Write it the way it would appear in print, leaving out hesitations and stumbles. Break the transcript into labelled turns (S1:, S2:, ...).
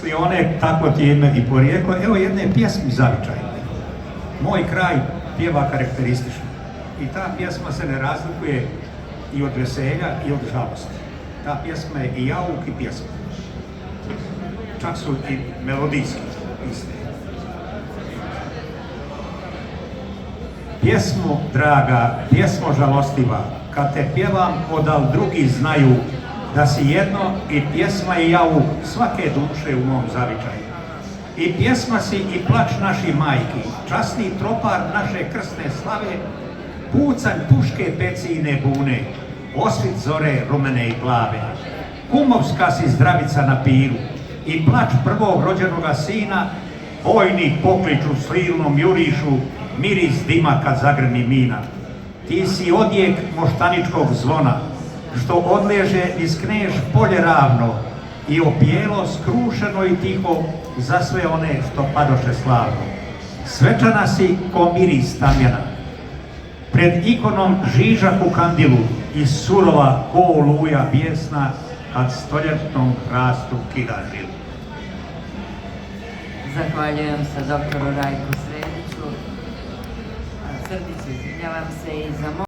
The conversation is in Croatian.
S1: poslije one, tako ti je ime i porijeklo, evo jedne pjesmi zavičajne. Moj kraj pjeva karakteristično. I ta pjesma se ne razlikuje i od veselja i od žalosti. Ta pjesma je i jauk i pjesma. Čak su i melodijski iste. Pjesmo, draga, pjesmo žalostiva, kad te pjevam, odal drugi znaju da si jedno i pjesma i jauk svake duše u mom zavičaju. I pjesma si i plač naših majki, časni tropar naše krsne slave, pucanj puške pecine bune, osvit zore rumene i plave. Kumovska si zdravica na piru i plač prvog rođenoga sina, bojni pokliču slilnom jurišu, miris dima kad zagrmi mina. Ti si odjek moštaničkog zvona, što odleže iz Kneš polje ravno i opijelo skrušeno i tiho za sve one što padoše slavno. Svečana si ko miris tamjana, pred ikonom žižak u kandilu i surova ko oluja bijesna kad stoljetnom hrastu kida žilu.
S2: Zahvaljujem se doktoru Rajku Srediću. Srdicu izvinjavam se i za